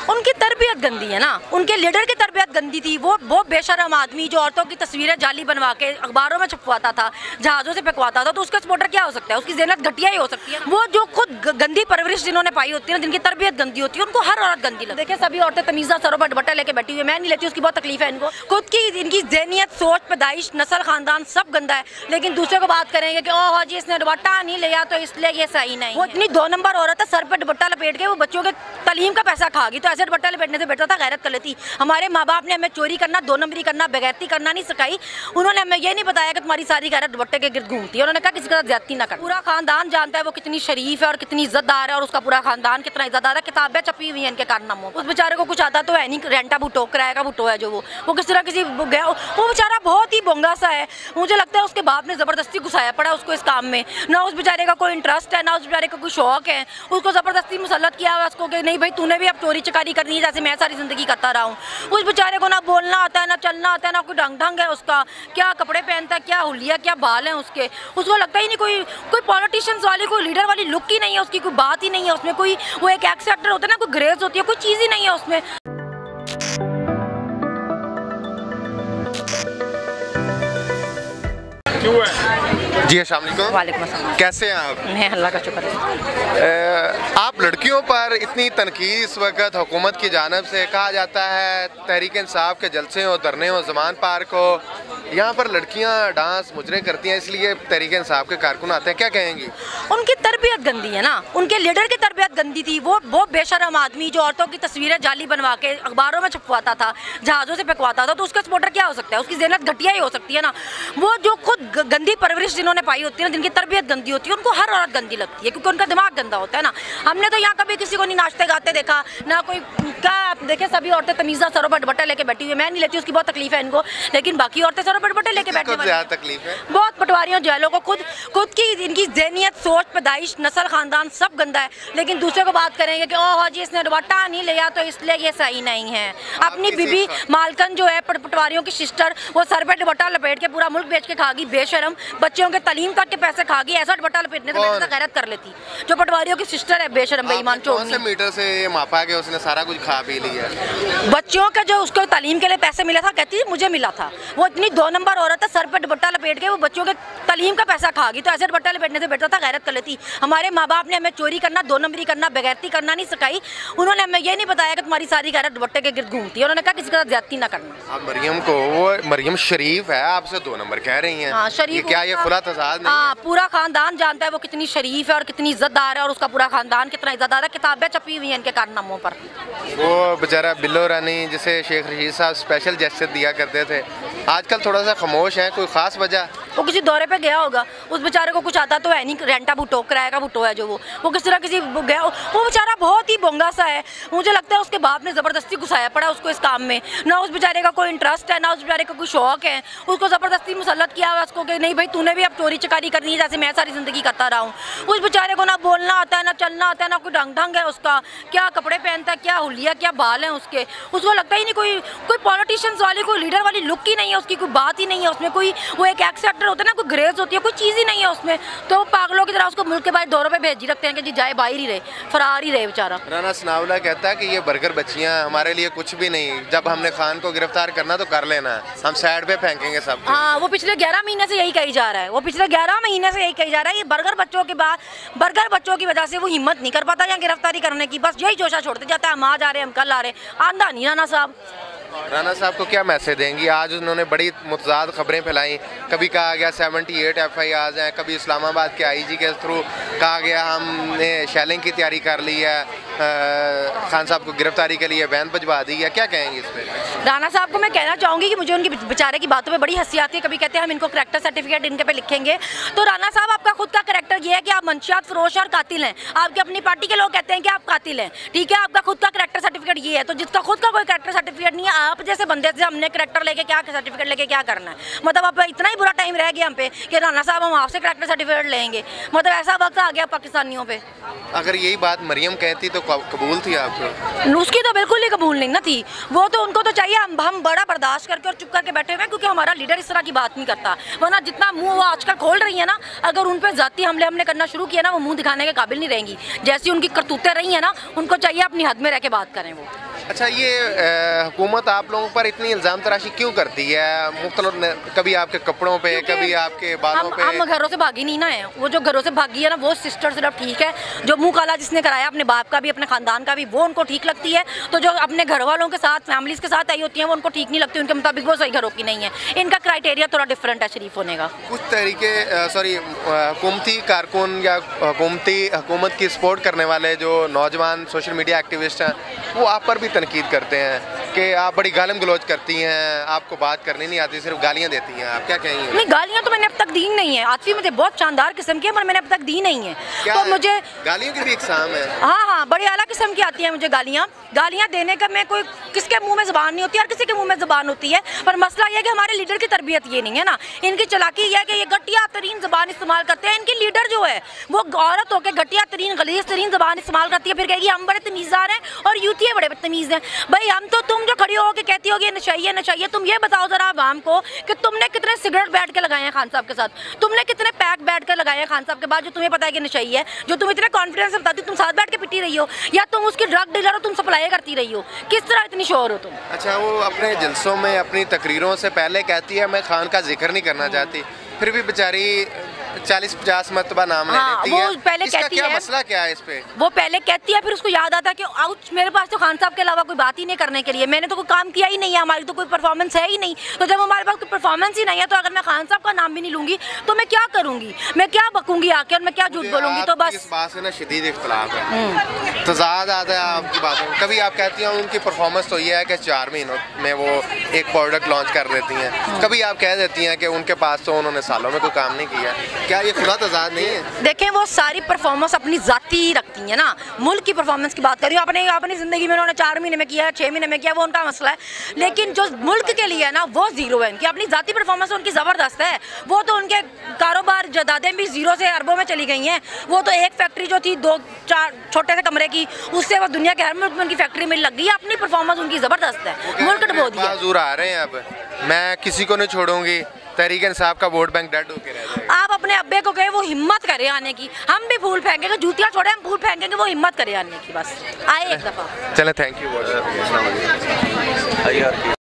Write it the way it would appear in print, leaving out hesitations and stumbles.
उनकी तरबियत गंदी है ना, उनके लीडर की तरबियत गंदी थी। वो बेशरम आदमी जो औरतों की तस्वीरें जाली बनवा के अखबारों में छपवाता था, जहाज़ों से फेंकवाता था, तो उसका सपोर्टर क्या हो सकता है? उसकी ज़हनियत घटिया ही हो सकती है। वो जो खुद गंदी परवरिश जिन्होंने पाई होती है ना, जिनकी तरबियत गंदी होती है, उनको हर औरत गंदी लगती है। देखिए सभी औरतें तमीज़ा सरों पर दुपट्टा लेके बैठी हुई है, मैं नहीं लेती, उसकी बहुत तकलीफ है इनको। खुद की इनकी ज़हनियत, सोच, पैदाइश, नस्ल, खानदान सब गंदा है, लेकिन दूसरे को बात करेंगे कि ओह जी इसने दुपट्टा नहीं लिया तो इसलिए ये सही नहीं। वो इतनी 2 नंबर औरत है, सर पर दुपट्टा लपेट के वो बच्चों के तालीम का पैसा खागी, तो ऐसे दुपट्टा लपेटने से बेटर था गैरत कर लेती। हमारे माँ बाप ने हमें चोरी करना, 2 नंबरी करना, बेगैरती करना नहीं सिखाई। उन्होंने हमें ये नहीं बताया कि तुम्हारी सारी गैरत दुपट्टे के गिर्द घूमती है। उन्होंने कहा किसी के साथ ज्यादती ना कर। पूरा खानदान जानता है वो कितनी शरीफ है और कितनी इज्जतदार है, और उसका पूरा खानदान कितना इज्जतदार है। किताबें छपी हुई हैं इनके कारनामों। उस बेचारे को कुछ आता तो है नहीं, रेंटा भुट्टो, किराए का भुट्टो है जो वो किस तरह किसी गया, वो बेचारा बहुत ही बोंगा सा है। मुझे लगता है उसके बाप ने जबरदस्ती घुसाया पड़ा उसको इस काम में। ना उस बेचारे का कोई इंटरेस्ट है, ना उस बेचारे का कोई शौक है, उसको जबरदस्ती मुसल्लत किया हुआ उसको कि नहीं भाई तूने भी अब चोरी चकारी करनी है जैसे मैं सारी जिंदगी करता रहा हूँ। उस बेचारे को ना बोलना आता है, ना चलना आता है, ना कोई ढंग है उसका, क्या कपड़े पहनता है, क्या हुलिया, क्या बाल हैं उसके। उसको लगता ही नहीं कोई पॉलिटिशियंस वाली, कोई लीडर वाली लुक ही नहीं है उसकी, कोई बात ही नहीं है उसमें, कोई वो एक एक्स एक्टर होता है ना, कोई ग्रेस होती है, कोई चीज़ ही नहीं है उसमें। क्यों है? जी अस्सलाम वालेकुम। वालेकुम अस्सलाम। कैसे हैं आप? मैं अल्लाह का शुक्र है। आप लड़कियों पर इतनी तनकीद इस वक्त हुकूमत की जानिब से कहा जाता है, तहरीक इंसाफ के जलसे हो, धरने हो, ज़मान पार्क हो, यहाँ पर लड़कियाँ डांस मुजरे करती हैं, इसलिए तहरीक इंसाफ के कारकुन आते हैं, क्या कहेंगी? उनकी तरबियत गंदी है ना, उनके लीडर की तरबियत गंदी थी। वो बेशरम आदमी जो औरतों की तस्वीरें जाली बनवा के अखबारों में छपवाता था, जहाज़ों से फेंकवाता था, तो उसका सपोर्टर क्या हो सकता है? उसकी ज़हनियत घटिया ही हो सकती है ना। वो जो खुद गंदी परवरिश जिन्होंने पाई होती है ना, जिनकी तरबियत गंदी होती है, उनको हर औरत गंदी लगती है, क्योंकि उनका दिमाग गंदा होता है ना। हमने तो यहाँ कभी किसी को नहीं नाचते गाते देखा ना, कोई क्या देखे सभी औरतें तमीज़ा सरों पर दुपट्टा लेके बैठी हुई है, मैं नहीं लेती, उसकी बहुत तकलीफ है इनको, लेकिन बाकी औरतें सरों पर दुपट्टे लेके बैठने वाली तकलीफ है। बहुत पटवारियों जेलों को खुद की इनकी ज़हनियत, सोच, पैदाइश, नस्ल, खानदान सब गंदा है, लेकिन दूसरे को बात करेंगे कि ओह जी इसने दुपट्टा नहीं लिया तो इसलिए ये सही नहीं है। अपनी बीबी मालकन जो है पटवारियों की सिस्टर, वो सर पे दुपट्टा लपेट के पूरा मुल्क बेच के खागी, बेशरम, बच्चों के तालीम तक के पैसे खागी। ऐसा दुपट्टा लपेटने से बेटर गैरत कर लेती जो पटवारियों की सिस्टर है, बेशरम बेईमान चोर। कौन से मीटर से ये मापा के उसने सारा कुछ खा पी लिया? बच्चों का जो उसको तालीम के लिए पैसे मिला था, कहती मुझे मिला था। वो इतनी 2 नंबर औरत है, सर पे दुपट्टा लपेट के वो बच्चों के तालीम का पैसा खागी, तो ऐसे दुपट्टा लपेटने से बेटर था गैरत कर लेती। हमारे माँ बाप ने हमें चोरी करना, 2 नंबरी करना, बेगैरती करना नहीं सिखाई। उन्होंने हमें ये नहीं बताया कि तुम्हारी सारी गैरत दुपट्टे के गिर्द घूमती है। उन्होंने कहा किसी के साथ ज्यादती ना करना। आप मरियम को, वो मरियम शरीफ है, आपसे 2 नंबर कह रही हैं। हाँ, शरीफ। क्या ये खुला तजाद नहीं? हाँ, पूरा खानदान जानता है वो कितनी शरीफ है और कितनी इज्जतदार है, और उसका पूरा खानदान कितना इज्जतदार है। किताबें छपी हुई हैं इनके कारनामों पर। वो बेचारा बिल्लो रानी जिसे शेख रशीद साहब स्पेशल जेस्चर दिया करते थे, आजकल थोड़ा सा खामोश है, कोई खास वजह? वो किसी दौरे पे गया होगा, उस बेचारे को कुछ आता तो है नहीं, रेंटा भुट्टो, किराए का भुट्टो है जो वो किस तरह किसी गया, वो बेचारा बहुत ही बोंगा सा है। मुझे लगता है उसके बाप ने ज़बरदस्ती घुसाया पड़ा उसको इस काम में। ना उस बेचारे का कोई इंटरेस्ट है, ना उस बेचारे का कोई शौक है, उसको ज़बरदस्ती मुसल्लत किया हुआ उसको कि नहीं भाई तूने भी अब चोरी चकारी करनी है जैसे मैं सारी ज़िंदगी करता रहा हूँ। उस बेचारे को ना बोलना आता है, ना चलना आता है, ना कोई ढंग है उसका, क्या कपड़े पहनता है, क्या हुलिया, क्या बाल हैं उसके। उसको लगता ही नहीं कोई पॉलिटिशियंस वाली, कोई लीडर वाली लुक ही नहीं है उसकी, कोई बात ही नहीं है उसमें, कोई वो एक एक्स एक्टर होता है ना, कोई ग्रेस होती है, कोई चीज़ ही नहीं है उसमें। तो पागलों की तरह उसको मुल्क के बाहर दौरों पे भेज ही रखते हैं कि जी जाए बाहर ही रहे, फरार ही रहे बेचारा। राना सनाउल्लाह कहता है कि ये बर्गर बच्चियाँ हमारे लिए कुछ भी नहीं, जब हमने खान को गिरफ्तार करना तो कर लेना है, हम साइड पे फेंकेंगे सब। हाँ, वो पिछले 11 महीने से यही कही जा रहा है, वो पिछले 11 महीने से यही कही जा रहा है। ये बर्गर बच्चों की वजह से वो हिम्मत नहीं कर पाता यहाँ गिरफ्तारी करने की, बस यही जोशा छोड़ते जाता है, हम आज आ रहे हैं, हम कल आ रहे हैं। आंधा नहीं राना साहब। राना साहब को क्या मैसेज देंगी? आज उन्होंने बड़ी मुतज़ाद खबरें फैलाई, कभी कहा गया 78 FIRs हैं, कभी इस्लामाबाद के IG के थ्रू कहा गया हमने शेलिंग की तैयारी कर ली है, खान साहब को गिरफ्तारी के लिए वैन भिजवा दी है, क्या कहेंगी इस पर? राना साहब को मैं कहना चाहूँगी कि मुझे उनकी बेचारे की बातों पे बड़ी हंसी आती है। कभी कहते हैं हम इनको करैक्टर सर्टिफिकेट इनके पे लिखेंगे, तो राना साहब आपका खुद का करैक्टर ये है कि आप मंशियात फरोश और कातिल हैं। आपकी अपनी पार्टी के लोग कहते हैं कि आप कातिल हैं, ठीक है, आपका खुद का करैक्टर सर्टिफिकेट ये है। तो जिसका खुद का कोई करैक्टर सर्टिफिकेट नहीं है, आप जैसे बंदे से हमने करैक्टर लेके क्या सर्टिफिकेट लेके क्या करना है? मतलब आप इतना ही बुरा टाइम रह गया हम पे कि राना साहब हम आपसे करैक्टर सर्टिफिकेट लेंगे, मतलब ऐसा वक्त आ गया पाकिस्तानियों पे। अगर यही बात मरियम कहती तो कबूल थी आपको? उसकी तो बिल्कुल ही कबूल नहीं ना थी। वो तो उनको तो चाहिए हम बड़ा बर्दाश्त करके और चुप करके बैठे हुए हैं, क्योंकि हमारा लीडर इस तरह की बात नहीं करता। वरना जितना मुंह वो आजकल खोल रही है ना, अगर उन पर जाती हमले करना शुरू किया ना, वो मुंह दिखाने के काबिल नहीं रहेंगी। जैसी उनकी करतूतें रही है ना, उनको चाहिए अपनी हद में रह के बात करें वो। अच्छा, ये हुकूमत आप लोगों पर इतनी इल्ज़ाम तराशी क्यों करती है? मुख्तलिफ, कभी आपके कपड़ों पे, कभी आपके बालों पे। हम घरों से भागी नहीं ना है। वो जो घरों से भागी है ना, वो सिस्टर सिर्फ ठीक है। जो मुंह काला जिसने कराया अपने बाप का भी, अपने खानदान का भी, वो उनको ठीक लगती है। तो जो अपने घर वालों के साथ, फैमिलीज के साथ आई होती हैं, वो उनको ठीक नहीं लगती। उनके मुताबिक वो सही घरों की नहीं है। इनका क्राइटेरिया थोड़ा डिफरेंट है शरीफ होने का। कुछ तरीके हुकूमती कारकुन या हुकूमत की सपोर्ट करने वाले जो नौजवान सोशल मीडिया एक्टिविस्ट हैं, वो आप पर भी तनकीद करते हैं कि आप बड़ी गालिम गलौज करती हैं, आपको बात करनी नहीं आती, सिर्फ गालियां देती हैं। आप क्या कहेंगे? नहीं, गालियां तो मैंने अब तक दी नहीं है। आती मुझे बहुत शानदार किस्म की है, पर मैंने अब तक दी नहीं है। तो मुझे गालियों की भी इकसाम है। हाँ, बड़ी आला किस्म की आती है मुझे गालियाँ देने का। मैं कोई किसके मुंह में ज़बान नहीं होती, हर किसी के मुंह में ज़बान होती है। पर मसला ये है कि हमारे लीडर की तरबियत ये नहीं है ना। इनकी चलाकी ये है कि ये घटिया तरीन ज़बान इस्तेमाल करते हैं। इनकी लीडर जो है वो औरत होकर घटिया तरीन गलीज तरीन ज़बान इस्तेमाल करती है, फिर कहेगी हम बड़े तमीज़दार हैं और यूथिया बड़े बदतमीज़ हैं। भाई हम तो, तुम जो खड़ी हो के कहती होगी नशाइए नशाइए, तुम ये बताओ जरा आवाम को कि तुमने कितने सिगरेट बैठ के लगाए हैं खान साहब के साथ, तुमने कितने पैक बैठ कर लगाए हैं खान साहब के बाद, जो तुम्हें पता है कि नशाई है, जो तुम इतने कॉन्फिडेंस से बताती हो, तुम साथ बैठ के पिटी रही हो, या तुम उसकी ड्रग डीलर हो, तुम सप्लाई करती रही हो। किस तरह इतनी शोर हो तुम? अच्छा, वो अपने जलसों में, अपनी तकरीरों से पहले कहती है मैं खान का जिक्र नहीं करना चाहती, फिर भी बेचारी 40-50 मरतबा नाम ले लेती है। पहले इसका कहती क्या है, मसला क्या है इस पे? वो पहले कहती है, फिर उसको याद आता है कि आउच, मेरे पास तो खान साहब के अलावा कोई बात ही नहीं करने के लिए, मैंने तो कोई काम किया ही नहीं है, हमारी तो कोई परफॉर्मेंस है ही नहीं। तो जब हमारे पास कोई परफॉर्मेंस ही नहीं है, तो अगर मैं खान साहब का नाम भी नहीं लूंगी तो मैं क्या करूंगी? मैं क्या बकूंगी आके, और मैं क्या झूठ बोलूंगी? तो बस इस बात से ना शदीद इख्तलाफ है, तज़ाद आता है आपकी बातों में। कभी आप कहती हैं उनकी परफॉर्मेंस तो ये है कि 4 महीनों में वो एक प्रोडक्ट लॉन्च कर देती हैं, कभी आप कह देती हैं कि उनके पास तो उन्होंने सालों में कोई काम नहीं किया। क्या ये खुला तज़ाद नहीं है? देखें, वो सारी परफॉर्मेंस अपनी जाती रखती है ना। मुल्क की परफॉर्मेंस की बात कर रही हूँ, अपनी ज़िंदगी में उन्होंने 4 महीने में किया, 6 महीने में किया, वो उनका मसला है। लेकिन जो मुल्क के लिए है ना, वो ज़ीरो है। इनकी अपनी जाती परफॉर्मेंस उनकी ज़बरदस्त है। वो तो उनके कारोबार जायदादें भी ज़ीरो से अरबों में चली गई हैं। वो तो एक फैक्ट्री जो थी 2-4 छोटे से कमरे की, उससे वो दुनिया के हर मुल्क में उनकी फैक्ट्री मिल लग गई है। अपनी परफॉर्मेंस उनकी ज़बरदस्त है, मुल्क डुबो दिया। हजूर आ रहे हैं, अब मैं किसी को नहीं छोड़ूंगी, तहरीक इंसाफ का वोट बैंक डेड होके रह जाएगा। आप अपने अब्बे को कहे वो हिम्मत करे आने की, हम भी फूल फेंकेंगे, जूतियाँ छोड़े हम फूल फेंकेंगे, वो हिम्मत करे आने की, बस आए एक दफ़ा। चलें, थैंक यू।